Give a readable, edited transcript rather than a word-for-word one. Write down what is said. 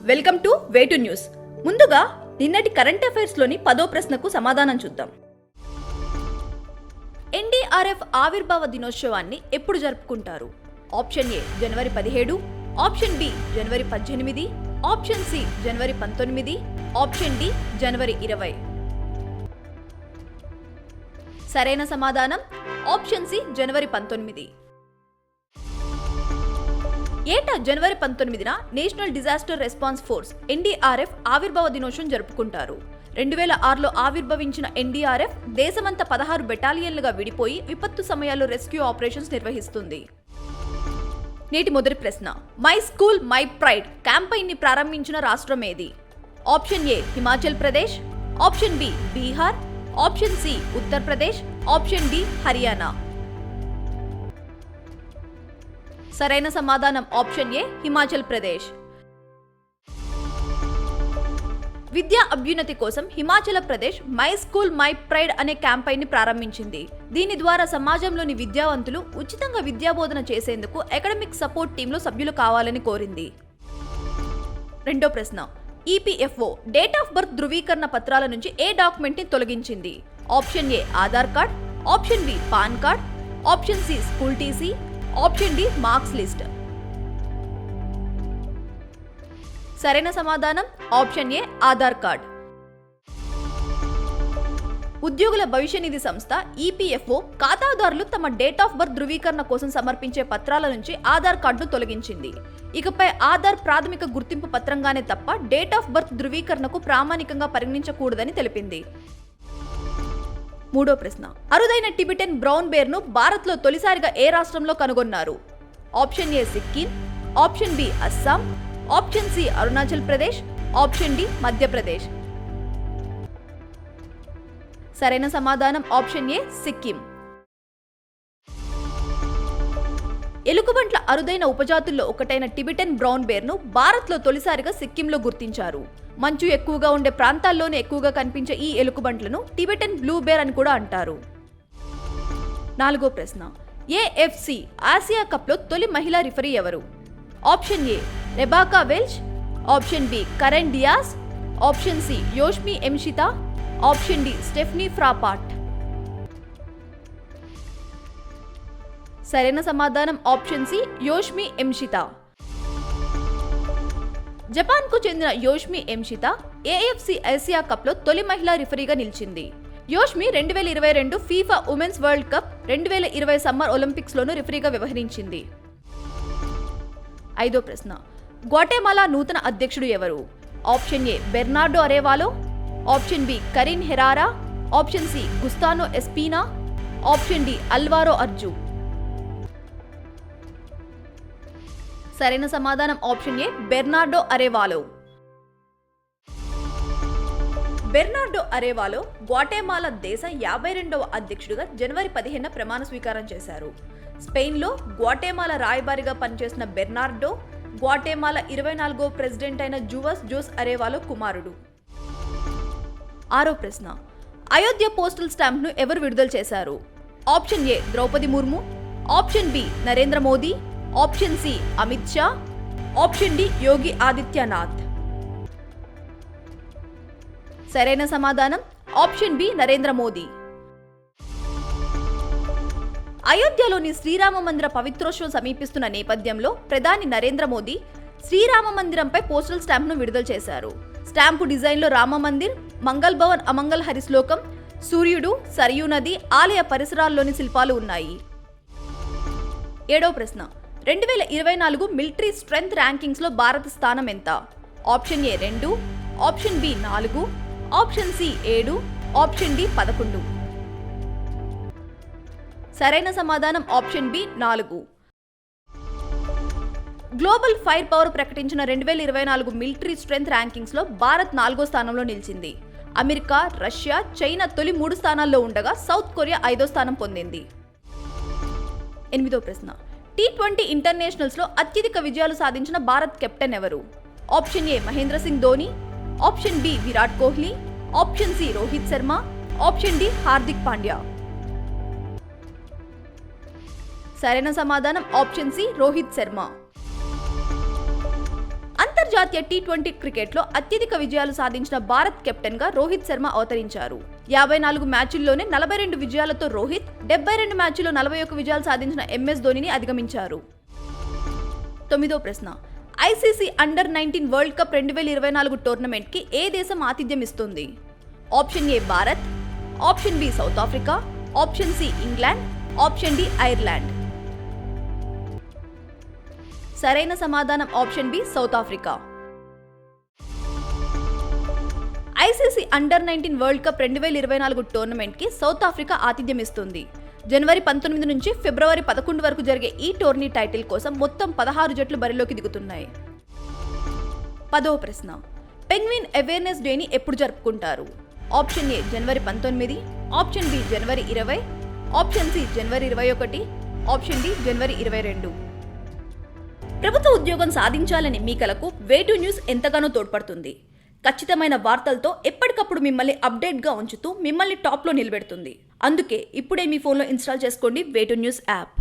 Welcome to way to news. ముందుగా నిన్నటి current affairs లోని 10వ ప్రశ్నకు సమాధానం చూద్దాం. ఎన్డీఆర్ఎఫ్ ఆవిర్భావ దినోత్సవాన్ని ఎప్పుడు జరుపుకుంటారు? ఆప్షన్ ఏ జనవరి 17, ఆప్షన్ బి జనవరి 18, ఆప్షన్ సి జనవరి 19, ఆప్షన్ డి జనవరి 20. సరైన సమాధానం ఆప్షన్ సి జనవరి 19. ఏటా జనవరి 19న national disaster response force NDRF ఆవిర్భావ దినోత్సవం జరుపుకుంటారు. 2006లో ఆవిర్భవించిన ఎన్డీఆర్ఎఫ్ దేశమంతా 16 బెటాలియన్లుగా విడిపోయి విపత్తు సమయాల్లో రెస్క్యూ ఆపరేషన్స్ నిర్వహిస్తుంది. నేటి మొదటి ప్రశ్న, my school my pride campaign ని ప్రారంభించిన రాష్ట్రం ఏది? Option A Himachal Pradesh, option B Bihar, option C Uttar Pradesh, option D Haryana. సరైన సమాధానం ఆప్షన్ ఏ హిమాచల్ ప్రదేశ్. విద్యా అభ్యున్నతి కోసం Himachal Pradesh my school my pride అనే క్యాంపెయిన్ ని ప్రారంభించింది. దీని ద్వారా సమాజంలోని విద్యావంతులు ఉచితంగా విద్యాబోధన చేసేందుకు అకాడమిక్ సపోర్ట్ టీంలో సభ్యులు కావాలని కోరింది. రెండో ప్రశ్న, ఈపీఎఫ్ఓ డేట్ ఆఫ్ బర్త్ ధృవీకరణ పత్రాల నుంచి ఏ డాక్యుమెంట్ ని తొలగించింది? Option A Aadhaar card, option B PAN card, option C school TC, option D marks list. సరైన సమాధానం ఆప్షన్ ఏ ఆధార్ కార్డ్. ఉద్యోగుల భవిష్య నిధి సంస్థ ఈపీఎఫ్ఓ ఖాతాదారులు తమ డేట్ ఆఫ్ బర్త్ ధృవీకరణ కోసం సమర్పించే పత్రాల నుంచి ఆధార్ కార్డును తొలగించింది. ఇకపై ఆధార్ ప్రాథమిక గుర్తింపు పత్రంగానే తప్ప డేట్ ఆఫ్ బర్త్ ధృవీకరణకు ప్రామాణికంగా పరిగణించకూడదని తెలిపింది. మూడో ప్రశ్న, అరుదైన టిబెటన్ బ్రౌన్ బేర్ ను భారత్ లో తొలిసారిగా ఏ రాష్ట్రంలో కనుగొన్నారు? Option A Sikkim, option B Assam, option C Arunachal Pradesh, option D Madhya Pradesh. సరైన సమాధానం ఆప్షన్ ఏ సిక్కిం. ఎలుగుబంట్ల అరుదైన ఉపజాతుల్లో ఒకటైన టిబెటన్ బ్రౌన్ బేర్ ను భారత్ లో తొలిసారిగా సిక్కింలో గుర్తించారు. మంచు ఎక్కువగా ఉండే ప్రాంతాల్లోనే ఎక్కువగా కనిపించే ఈ ఎలుగుబంట్లను టిబెటన్ బ్లూ బేర్ అని కూడా అంటారు. నాలుగో ప్రశ్న, ఏఎఫ్సి ఆసియా కప్ లో తొలి మహిళా రిఫరీ ఎవరు? Option A Rebecca Welch, option B Karen Diaz, option C Yoshimi Yamashita, option D Stephanie Frappart. సరైన సమాధానం option C Yoshimi Yamashita. Japan కు చెందిన Yoshimi Yamashita AFC Asia cup లో తొలి మహిళా రిఫరీగా నిలిచింది. Yoshimi 2022 FIFA women's world cup, 2020 summer Olympics లోనూ రిఫరీగా వ్యవహరించింది. ఐదో ప్రశ్న, గ్వాటెమాలా నూతన అధ్యక్షుడు ఎవరు? Option A Bernardo Arevalo, option B Karin Herrera, option C Gustavo Espina, option D Alvaro Arzu. సరైన సమాధానం option A Bernardo Arevalo. Bernardo Arevalo Guatemala దేశ 52వ అధ్యక్షుడిగా జనవరి 15న ప్రమాణ స్వీకారం చేశారు. స్పెయిన్లో గ్వాటెమాలా రాయబారిగా పనిచేసిన బెర్నార్డో గ్వాటెమాలా 24వ ప్రెసిడెంట్ అయిన జువస్ జోస్ అరేవాలో కుమారుడు. ఆరో ప్రశ్న, అయోధ్య పోస్టల్ స్టాంప్ ను ఎవరు విడుదల చేశారు? Option A Droupadi Murmu, option B Narendra Modi, option C Amit Shah, option D Yogi Adityanath. సరైన సమాధానం ఆప్షన్ బి నరేంద్ర మోదీ. అయోధ్యలోని శ్రీరామ మందిర పవిత్రోత్సవం సమీపిస్తున్న నేపథ్యంలో ప్రధాని నరేంద్ర మోదీ శ్రీరామ మందిరంపై పోస్టల్ స్టాంప్ ను విడుదల చేశారు. స్టాంపు డిజైన్ లో రామ మందిర్, మంగళ్ భవన్ అమంగళ్ హరిశ్లోకం, సూర్యుడు, సరియు నది, ఆలయ పరిసరాల్లోని శిల్పాలు ఉన్నాయి. ఏడవ ప్రశ్న, 2024 మిలిటరీ స్ట్రెంగ్త్ ర్యాంకింగ్స్ లో భారత్ స్థానం ఎంత? Option A 2, option B 4, option C 7, option D 11. సరైన సమాధానం option B 4. Global fire power ప్రకటించిన 2024 మిలిటరీ స్ట్రెంగ్త్ ర్యాంకింగ్స్ లో భారత్ 4వ స్థానంలో నిలిచింది. అమెరికా, రష్యా, చైనా తొలి 3 స్థానాల్లో ఉండగా సౌత్ కొరియా 5వ స్థానం పొందింది. ఎనిమిదో ప్రశ్న, T20 ఇంటర్నేషనల్స్ లో అత్యధిక విజయాలు సాధించిన భారత్ కెప్టెన్ ఎవరు? Option A Mahendra Singh Dhoni, option B Virat Kohli, option C Rohit Sharma, option D Hardik Pandya. సరైన సమాధానం ఆప్షన్ సి రోహిత్ శర్మ. అంతర్జాతీయ టీ20 క్రికెట్లో అత్యధిక విజయాలు సాధించిన భారత్ కెప్టెన్గా రోహిత్ శర్మ అవతరించారు. 54 మ్యాచుల్లోనే 42 విజయాలతో రోహిత్, 72 మ్యాచ్ల్లో 41 విజయాలు సాధించిన MS ధోనిని అధిగమించారు. 9వ ప్రశ్న. ఐసీసీ అండర్-19 వరల్డ్ కప్ 2024 టోర్నమెంట్కి ఏ దేశం ఆతిథ్యం ఇస్తుంది? Option A Bharat, option B south Africa, option C England, option D Ireland. సరైన సమాధానం option B south Africa. ICC under nineteen world cup 2024 టోర్నమెంట్కి సౌత్ ఆఫ్రికా ఆతిథ్యం ఇస్తుంది. జనవరి 19 నుంచి ఫిబ్రవరి 11 వరకు జరిగే ఈ టోర్నీ టైటిల్ కోసం మొత్తం 16 జట్లు బరిలోకి దిగుతున్నాయి. 10వ ప్రశ్న. పెంగ్విన్ అవేర్నెస్ డేని ఎప్పుడు జరుపుకుంటారు? ఆప్షన్ ఏ జనవరి 19, ఆప్షన్ బి జనవరి 20, ఆప్షన్ సి జనవరి 21, ఆప్షన్ డి జనవరి 22. ప్రభుత్వ ఉద్యోగం సాధించాలని మీ కలకు వే2 న్యూస్ ఎంతగానో తోడ్పడుతుంది. ఖచ్చితమైన వార్తలతో ఎప్పటికప్పుడు మిమ్మల్ని అప్డేట్గా ఉంచుతూ మిమ్మల్ని టాప్లో నిలబెడుతుంది. అందుకే ఇప్పుడే మీ ఫోన్లో ఇన్స్టాల్ చేసుకోండి వే2 న్యూస్ యాప్.